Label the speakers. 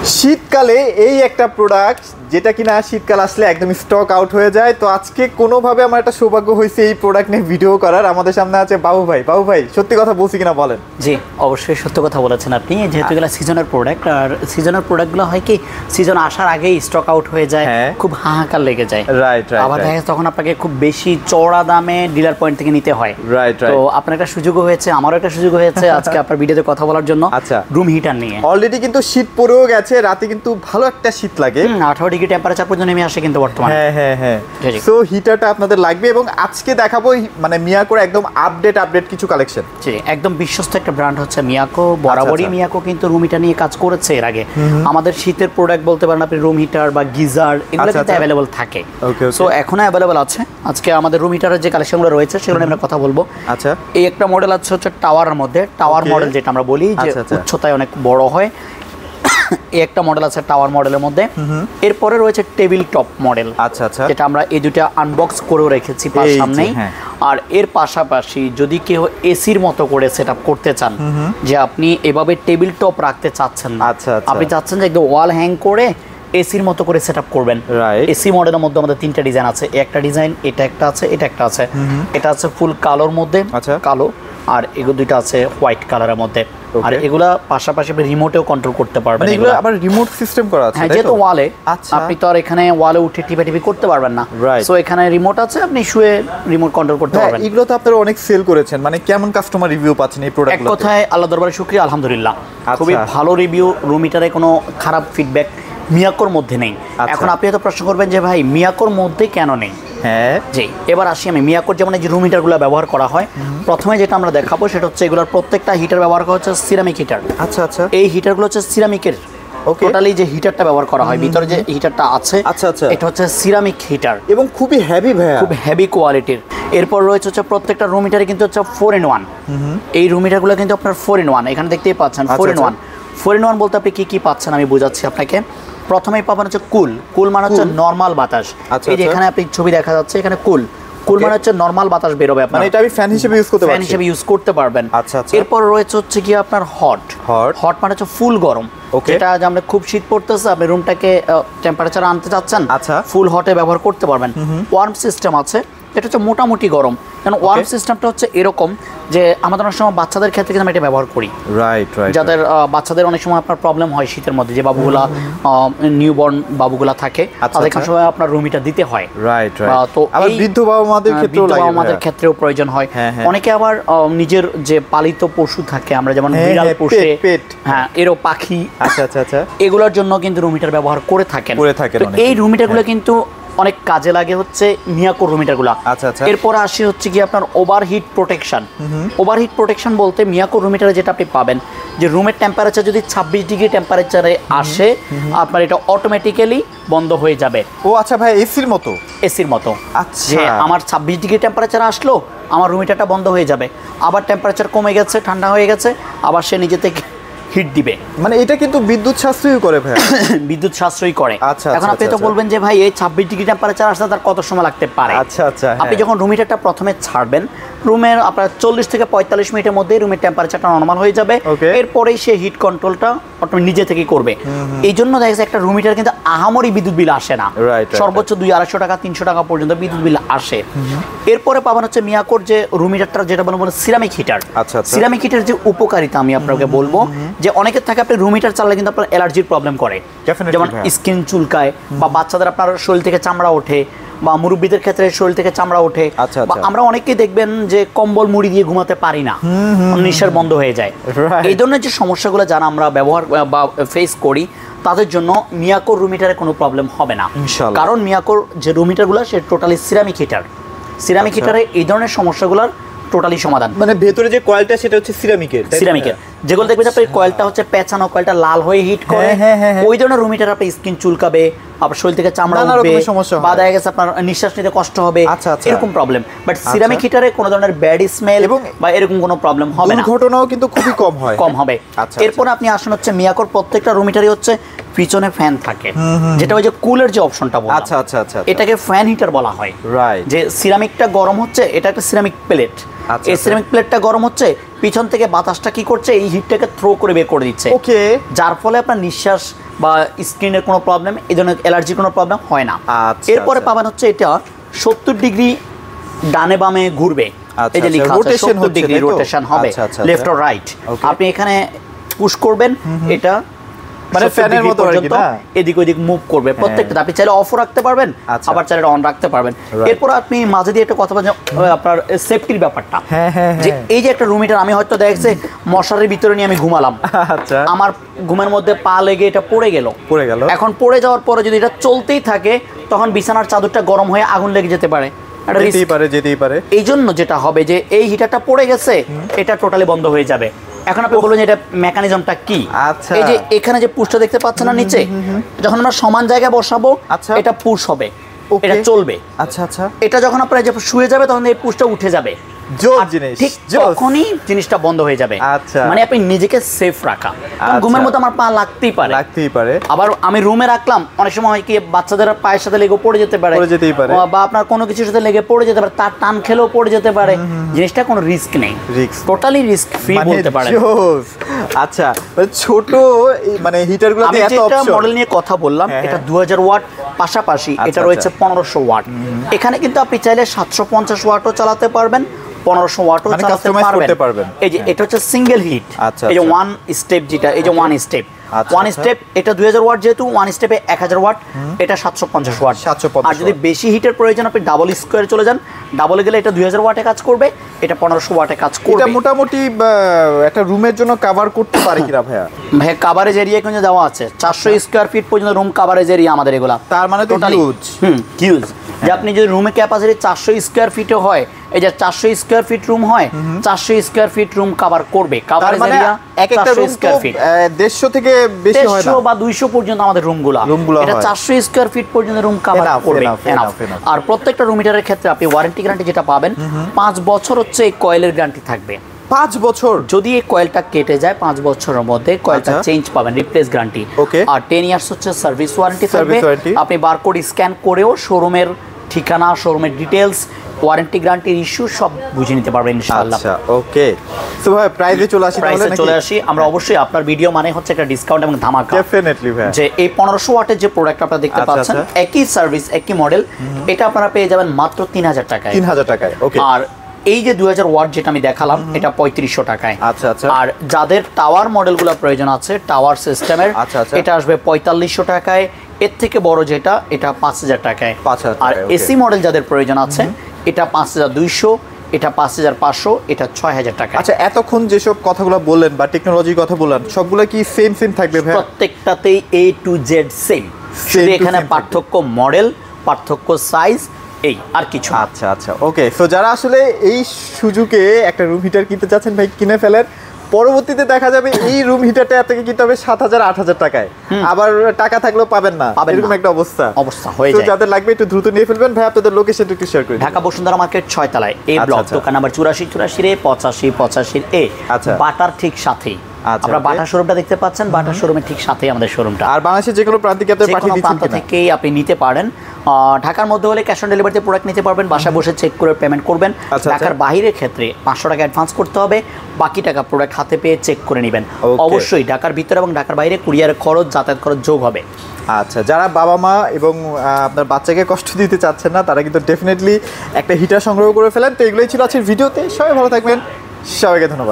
Speaker 1: শীতকালে এই একটা প্রোডাক্ট যেটা কিনা শীতকাল আসলে একদম স্টক আউট হয়ে যায়। তো আজকে কোনোভাবে আমার একটা সৌভাগ্য হয়েছে এই প্রোডাক্ট নিয়ে ভিডিও করার। আমাদের সামনে আছে বাবু ভাই। বাবু ভাই, সত্যি কথা বলছি কিনা বলেন?
Speaker 2: জি, অবশ্যই সত্য কথা বলেছেন আপনি। যেহেতু এগুলো সিজনের প্রোডাক্ট, আর সিজনের প্রোডাক্টগুলো হয় কি সিজন আসার আগেই স্টক আউট হয়ে যায়, খুব হাহাকার লেগে যায়।
Speaker 1: Right right.
Speaker 2: আবার দেখা যাচ্ছে তখন আপনাকে খুব বেশি চড়া দামে ডিলার পয়েন্ট থেকে নিতে হয়।
Speaker 1: Right right.
Speaker 2: তো আপনার একটা সুযোগও হয়েছে, আমারও একটা সুযোগ হয়েছে আজকে আপনার ভিডিওতে কথা বলার জন্য।
Speaker 1: আচ্ছা,
Speaker 2: রুম হিটার নিয়ে।
Speaker 1: অলরেডি কিন্তু শীত পড়েও গেছে, রাতে কিন্তু ভালো একটা শীত লাগে,
Speaker 2: 18 ডিগ্রি টেম্পারেচার পর্যন্ত নেমে আসে কিন্তু বর্তমানে।
Speaker 1: হ্যাঁ হ্যাঁ হ্যাঁ। সো হিটারটা আপনাদের লাগবে এবং আজকে দেখাবো মানে মিয়াকোর একদম আপডেট কিছু কালেকশন।
Speaker 2: জি, একদম বিশ্বস্ত একটা ব্র্যান্ড হচ্ছে মিয়াকো। বরাবরই মিয়াকো কিন্তু রুম হিটার নিয়ে কাজ করেছে এর আগে। আমাদের শীতের প্রোডাক্ট বলতে পারেন আপনি, রুম হিটার বা গিজার এগুলো কিন্তু অ্যাভেলেবল থাকে। সো এখনো অ্যাভেলেবল আছে। আজকে আমাদের রুম হিটারের যে কালেকশনগুলো রয়েছে সেগুলো নিয়ে আমরা কথা বলবো।
Speaker 1: আচ্ছা,
Speaker 2: এই একটা মডেল আছে হচ্ছে টাওয়ারের মধ্যে, টাওয়ার মডেল যেটা আমরা বলি যে উচ্চতায় অনেক বড় হয়, এই একটা মডেল আছে টাওয়ার মডেলের মধ্যে। এরপরে রয়েছে টেবিল টপ মডেল।
Speaker 1: আচ্ছা আচ্ছা,
Speaker 2: যেটা আমরা এই দুটো আনবক্স করেও রেখেছি সামনেই। আর এর পাশাপাশি যদি কেউ এসির মতো করে সেটআপ করতে চান, যে আপনি এভাবে টেবিল টপ রাখতে চাচ্ছেন না, আপনি চাচ্ছেন যে একদম ওয়াল হ্যাং করে এসির মতো করে সেটআপ করবেন, এসি মডেলের মধ্যে আমাদের তিনটা ডিজাইন আছে। একটা ডিজাইন, এটা একটা আছে, এটা একটা আছে। এটা আছে ফুল কালোর মধ্যে, কালো, আর এগুলো দুইটা আছে হোয়াইট কালারের মধ্যে। আর এগুলা পাশাপাশি আপনি রিমোটেও কন্ট্রোল করতে পারবেন।
Speaker 1: এগুলো আবার রিমোট সিস্টেম করা আছে।
Speaker 2: হ্যাঁ, যেহেতু ওয়ালে, আপনি তো আর এখানে ওয়ালে উঠে টিপি করতে পারবেন না। সো এখানে রিমোট আছে, আপনি শুয়ে রিমোট কন্ট্রোল করতে পারবেন।
Speaker 1: এগুলো তো আপনারা অনেক সেল করেছেন, মানে কেমন কাস্টমার রিভিউ পাচ্ছেন এই প্রোডাক্টগুলোতে?
Speaker 2: এক কথায় আল্লাহ দরবারে শুকরিয়া, আলহামদুলিল্লাহ, খুবই ভালো রিভিউ। রুম হিটারে কোনো খারাপ ফিডব্যাক মিয়াকোর মধ্যে নেই। এখন আপনি হয়তো প্রশ্ন করবেন যে ভাই মিয়াকোর মধ্যে কেন নেই? হ্যাঁ জি, এবার আসি আমি। মিয়াকোর যেমন এই যে রুম হিটারগুলো ব্যবহার করা হয়, প্রথমে যেটা আমরা দেখাবো সেটা হচ্ছে এগুলোর প্রত্যেকটা হিটার ব্যবহার করা হচ্ছে সিরামিক হিটার। আচ্ছা আচ্ছা, এই হিটারগুলো হচ্ছে সিরামিকের। টোটালি যে হিটারটা ব্যবহার করা হয়, ভিতরে যে হিটারটা আছে, আচ্ছা আচ্ছা, এটা হচ্ছে সিরামিক হিটার এবং খুবই হেভি ভাই, খুব হেভি কোয়ালিটির। এরপর রয়েছে হচ্ছে প্রত্যেকটা রুম হিটারে কিন্তু হচ্ছে 4-in-1। এই রুম হিটারগুলো কিন্তু আপনার 4-in-1, এখানে দেখতেই পাচ্ছেন 4-in-1। 4-in-1 বলতে আপনি কি কি পাচ্ছেন আমি বোঝাচ্ছি আপনাকে। প্রথমেই পাবেন হচ্ছে কুল মানে হচ্ছে নরমাল বাতাস। এই যে এখানে আপনি ছবি দেখা যাচ্ছে, এখানে কুল মানে হচ্ছে নরমাল বাতাস বের হবে, মানে
Speaker 1: এটা আমি ফ্যান হিসেবে ইউজ করতে পারবো,
Speaker 2: ফ্যান হিসেবে ইউজ করতে পারবেন। আচ্ছা আচ্ছা। এরপর রয়েছে হচ্ছে কি আপনার হট মানে হচ্ছে ফুল গরম। যেটা যে আমরা খুব শীত পড়তেছে, আপনি রুমটাকে টেম্পারেচার আনতে চাচ্ছেন, আচ্ছা, ফুল হটে ব্যবহার করতে পারবেন। ওয়ার্ম সিস্টেম আছে, এটা হচ্ছে মোটামুটি গরম। কারণ ওয়ার্ম সিস্টেমটা হচ্ছে এরকম যে আমাদের অনেক সময় বাচ্চাদের ক্ষেত্রে কিন্তু আমরা এটা ব্যবহার করি। Right right. যাদের বাচ্চাদের অনেক সময় আপনার প্রবলেম হয় শীতের মধ্যে, যে বাবুগুলা নিউবর্ন বাবুগুলা থাকে, তাদের সময় আপনার রুম হিটার দিতে হয়। Right right. তো আবার বৃদ্ধ বাবা মাদের ক্ষেত্রেও লাগে, আমাদের ক্ষেত্রেও প্রয়োজন হয়। অনেকে আবার নিজের যে পালিত পশু থাকে, আমরা যেমন বিড়াল পোষে, হ্যাঁ, এরও পাখি, আচ্ছা আচ্ছা আচ্ছা, এগুলোর জন্য কিন্তু রুম হিটার ব্যবহার করে থাকেন। তো এই রুম হিটারগুলো কিন্তু অনেক কাজে লাগে হচ্ছে মিয়াকোর রুম হিটারগুলো। আচ্ছা আচ্ছা। এরপর আসি হচ্ছে কি আপনার ওভারহিট প্রোটেকশন। ওভারহিট প্রোটেকশন বলতে মিয়াকোর রুম হিটারে যেটা আপনি পাবেন, যে রুমের টেম্পারেচার যদি 26 ডিগ্রি টেম্পারেচারে আসে, আপনার এটা অটোমেটিক্যালি বন্ধ হয়ে যাবে। ও আচ্ছা ভাই, এসির মতো? এসির মতো। আচ্ছা, যে আমার 26 ডিগ্রি টেম্পারেচার আসলো, আমার রুম হিটারটা বন্ধ হয়ে যাবে। আবার টেম্পারেচার কমে গেছে, ঠান্ডা হয়ে গেছে, আবার সে নিজে থেকে হিট দিবে। মানে এটা কিন্তু বিদ্যুৎ সাশ্রয় করে ভাই। বিদ্যুৎ সাশ্রয় করে। আচ্ছা, এখন আপনি তো বলবেন যে ভাই এই 26 ডিগ্রি টেম্পারেচার আসতে তার কত সময় লাগতে পারে? আচ্ছা আচ্ছা। আপনি যখন রুম হিটারটা প্রথমে ছাড়বেন, রুমের আপনার 40 থেকে 45 মিনিটের মধ্যে রুমের টেম্পারেচারটা নরমাল হয়ে যাবে। এরপরেই সে হিট কন্ট্রোলটা অটোমেটিক নিজে থেকেই করবে। এই জন্য দেখা যাচ্ছে একটা রুম হিটার কিন্তু আহামরি বিদ্যুৎ বিল আসে না, সর্বোচ্চ 200-250 টাকা 300 টাকা পর্যন্ত বিদ্যুৎ বিল আসে। এরপরে পাবেন হচ্ছে মিয়াকোর যে রুম হিটারটা, যেটা বলবো সিরামিক হিটার। সিরামিক হিটার যে উপকারিতা আমি আপনাকে বলবো, যে অনেকের থাকে আপনি রুম হিটার চালালে কিন্তু আপনার অ্যালার্জির প্রবলেম করে, যেমন স্কিন চুলকায়, বা বাচ্চাদের আপনার শরীর থেকে চামড়া ওঠে, বা মুরব্বীদের ক্ষেত্রে শরীর থেকে চামড়া ওঠে। বা আমরা অনেকেই দেখবেন যে কম্বল মুড়ি দিয়ে ঘুমাতে পারি না, নিঃশ্বাস বন্ধ হয়ে যায়। এই ধরনের যে সমস্যাগুলো যারা আমরা ব্যবহার বা ফেস করি, তাদের জন্য মিয়াকোর রুম হিটারে কোনো প্রবলেম হবে না, কারণ মিয়াকোর যে রুম হিটারগুলো সে টোটালি সিরামিক হিটার। সিরামিক হিটারে এই ধরনের সমস্যাগুলোর টোটালি সমাধান। মানে ভেতরে যে কয়েলটা সেটা হচ্ছে সিরামিকের। যেগুলো দেখবেন আপনি কয়েলটা হচ্ছে পেঁচানো, কয়েলটা লাল হয়ে হিট করে, ওই ধরনের রুম হিটার আপনার স্কিন চুলকাবে, আপনার শরীর থেকে চামড়া উঠবে, বা দেখা গেছে আপনার নিঃশ্বাস নিতে কষ্ট হবে, এরকম প্রবলেম। বাট সিরামিক হিটারে কোনো ধরনের ব্যাড স্মেল বা এরকম কোনো প্রবলেম হবে না, দুর্ঘটনাও কিন্তু খুবই কম হবে। এরপর আপনি আসুন হচ্ছে মিয়াকোর প্রত্যেকটা রুম হিটারই হচ্ছে পিছনে ফ্যান থাকে, যেটা ওই যে কুলের যে অপশনটা বললাম,
Speaker 1: আচ্ছা আচ্ছা আচ্ছা,
Speaker 2: এটাকে ফ্যান হিটার বলা হয়।
Speaker 1: রাইট।
Speaker 2: যে সিরামিকটা গরম হচ্ছে, এটা একটা সিরামিক প্লেট, এই সিরামিক প্লেটটা গরম হচ্ছে, পিছন থেকে বাতাসটা কি করছে, এই হিটটাকে থ্রো করে বের করে দিচ্ছে।
Speaker 1: ওকে।
Speaker 2: যার ফলে আপনার নিঃশ্বাস বা স্কিনের কোনো প্রবলেম, এই ধরনের অ্যালার্জির কোনো প্রবলেম হয় না। এরপরে পাবেন হচ্ছে এটা 70 ডিগ্রি ডানে বামে ঘুরবে, এই যে লেখা আছে 70 ডিগ্রি রোটেশন হবে লেফট অর রাইট। আপনি এখানে পুশ করবেন, এটা
Speaker 1: মানে ফ্যানের মতো
Speaker 2: পর্যন্ত এদিক ওদিক মুভ করবে প্রত্যেকটা। আপনি চাইলে অফও রাখতে পারবেন, আবার চাইলে অন রাখতে পারবেন। এরপর আপনি মাঝে দিয়ে একটা কথা বলেন আপনার সেফটির ব্যাপারটা, যে এই যে একটা রুম হিটার, আমি হয়তো দেখছে মশারির ভিতরে নিয়ে আমি ঘুমালাম, আচ্ছা, আমার ঘুমের মধ্যে পা লেগে এটা পড়ে গেল, এখন পড়ে যাওয়ার পরে যদি এটা চলতেই থাকে, তখন বিছানার চাদরটা গরম হয়ে আগুন লেগে যেতে পারে, যেতেই পারে। এই জন্য যেটা হবে যে এই হিটারটা পড়ে গেছে, এটা টোটালি বন্ধ হয়ে যাবে। এখন আপনি বলুন এটা মেকানিজমটা কি? আচ্ছা, এই যে এখানে যে পুশটা দেখতে পাচ্ছেন না নিচে, যখন আমরা সমান জায়গায় বসাবো এটা পুশ হবে, এটা চলবে। আচ্ছা আচ্ছা, এটা যখন আপনারা যে শুয়ে যাবে তখন এই পুশটা উঠে যাবে, ঠিক তখনই জিনিসটা বন্ধ হয়ে যাবে। মানে আপনি নিজেকে সেফ রাখা, কারণ ঘুমের মধ্যে আমার পা লাগতেই পারে। আবার আমি রুমে রাখলাম, অনেক সময় হয় কি বাচ্চাদের পায়ের সাথে লেগে পড়ে যেতে পারে, বা আপনার কোনো কিছুর সাথে লেগে পড়ে যেতে পারে, তার টান খেলেও পড়ে যেতে পারে। জিনিসটা কোনো রিস্ক নেই, টোটালি রিস্ক ফ্রি বলতে পারেন।
Speaker 1: আচ্ছা, ছোট মানে হিটারগুলো
Speaker 2: আমি যেটা মডেল নিয়ে কথা বললাম, এটা 2000 ওয়াট, পাশাপাশি এটা রয়েছে 1500 ওয়াট। এখানে কিন্তু আপনি চাইলে 750 ওয়াটও চালাতে পারবেন, 1500 ওয়াটও চালাতে পারবেন। এই যে এটা হচ্ছে সিঙ্গেল হিট, এই যে ওয়ান স্টেপ, যেটা এই যে ওয়ান স্টেপ, ওয়ান স্টেপ, এটা 2000 ওয়াট, যেহেতু ওয়ান স্টেপে 1000 ওয়াট, এটা 750 ওয়াট। আর যদি বেশি হিটের প্রয়োজন, আপনি ডাবল স্কোয়ারে চলে যান, ডাবলে গেলে এটা 2000 ওয়াটে কাজ করবে, এটা 1500 ওয়াটে কাজ করবে।
Speaker 1: এটা মোটামুটি একটা রুমের জন্য কভার করতে পারে কিনা ভাইয়া?
Speaker 2: ভাইয়া কাভারেজ এরিয়া কিন্তু দেওয়া আছে 400 স্কয়ার ফিট পর্যন্ত রুম কাভারেজ এরিয়া আমাদের এগুলা।
Speaker 1: তার মানে তো হিউজ।
Speaker 2: হিউজ। যে আপনি যদি রুমে ক্যাপাসিটি 400 স্কয়ার ফিটও হয়, এই যে 400 স্কয়ার ফিট রুম হয়, 400 স্কয়ার ফিট রুম কভার করবে, কাভারেজ এরিয়া
Speaker 1: এক একটা রুম স্কয়ার ফিট 150 থেকে বেশি হয় না,
Speaker 2: 150 বা 200 পর্যন্ত আমাদের রুমগুলা, এটা 400 স্কয়ার ফিট পর্যন্ত রুম কভার করবে। আর প্রত্যেকটা রুম হিটারের ক্ষেত্রে আপনি ওয়ারেন্টি গ্যারান্টি যেটা পাবেন, 5 বছর হচ্ছে এই কয়েলের গ্যারান্টি থাকবে।
Speaker 1: 5 বছর?
Speaker 2: যদি এই কয়েলটা কেটে যায় 5 বছরের মধ্যে কয়েলটা চেঞ্জ পাবেন, রিপ্লেস গ্যারান্টি। আর 10 ইয়ার্স হচ্ছে সার্ভিস ওয়ারেন্টি থাকবে। আপনি বারকোড স্ক্যান করেও শোরুমের ঠিকানা, শোরুমের ডিটেইলস, ওয়ারেন্টি গ্যারান্টির ইস্যু সব বুঝে নিতে পারবেন ইনশাআল্লাহ।
Speaker 1: আচ্ছা, ওকে। সো ভাই প্রাইসে চলে আসি,
Speaker 2: আমরা অবশ্যই আপনার ভিডিও মানে হচ্ছে একটা ডিসকাউন্ট এবং ধামাকা।
Speaker 1: ডেফিনেটলি ভাই,
Speaker 2: যে এই 1500 ওয়াটের যে প্রোডাক্ট আপনারা দেখতে পাচ্ছেন, একই সার্ভিস একই মডেল, এটা আপনারা পেয়ে যাবেন মাত্র 3000 টাকায়।
Speaker 1: 3000 টাকায়, ওকে।
Speaker 2: আর এই যে 2000 ওয়াট যেটা আমি দেখালাম, এটা 3500 টাকায়।
Speaker 1: আচ্ছা আচ্ছা।
Speaker 2: আর যাদের টাওয়ার মডেলগুলো প্রয়োজন আছে, টাওয়ার সিস্টেমের, এটা আসবে 4500 টাকায়। এর থেকে বড় যেটা, এটা 5000 টাকায়। আর এসি মডেল যাদের প্রয়োজন আছে, এটা 5200, এটা 5500, এটা 6000 টাকা।
Speaker 1: আচ্ছা, এতক্ষণ যেসব কথাগুলো বললেন বা টেকনোলজির কথা বললেন, সবগুলো কি সেম থাকবে ভাই?
Speaker 2: প্রত্যেকটাতেই A to Z সেম, শুধু এখানে পার্থক্য মডেল, পার্থক্য সাইজ, এই আর কিছু।
Speaker 1: আচ্ছা আচ্ছা, ওকে। সো যারা আসলে এই সুযোগে একটা রুম হিটার কিনতে চাচ্ছেন ভাই, কিনে ফেলেন। পরবর্তীতে দেখা যাবে এই রুম হিটারটা আপনাকে কিনতে হবে 7000-8000 টাকায়, আবার টাকা থাকলেও পাবেন না, এরকম একটা অবস্থা হয়ে যায়। তো যাদের লাগবে একটু দ্রুত নিয়ে ফেলবেন ভাই। আপনাদের লোকেশনটা একটু শেয়ার করে দিন।
Speaker 2: ঢাকা বসুন্ধরা মার্কেট 6 তলায়, এ ব্লক, দোকান নাম্বার 8484 এ 8585 এ। আচ্ছা, বাটার ঠিক সাথেই। আপনারা বাটা শোরুমটা দেখতে পাচ্ছেন, বাটা শোরুমের ঠিক সাথেই আমাদের শোরুমটা।
Speaker 1: আর বাংলাদেশের যে কোনো প্রান্তে কি আপনি পাঠিয়ে দিচ্ছেন?
Speaker 2: প্রান্ত থেকেই আপনি নিতে পারেন। ঢাকার মধ্যে হলে ক্যাশ অন ডেলিভারিতে প্রোডাক্ট নিতে পারবেন, বাসায় বসে চেক করে পেমেন্ট করবেন। ঢাকার বাইরের ক্ষেত্রে 500 টাকা অ্যাডভান্স করতে হবে, বাকি টাকা প্রোডাক্ট হাতে পেয়ে চেক করে নেবেন। অবশ্যই ঢাকার ভিতরে এবং ঢাকার বাইরে কুরিয়ার খরচ, যাতায়াত খরচ যোগ হবে।
Speaker 1: আচ্ছা, যারা বাবা মা এবং আপনার বাচ্চাকে কষ্ট দিতে চাচ্ছেন না, তারা কিন্তু ডেফিনেটলি একটা হিটার সংগ্রহ করে ফেলেন। তো এগুলোই ছিল আজকের ভিডিওতে। সবাই ভালো থাকবেন, সবাইকে ধন্যবাদ।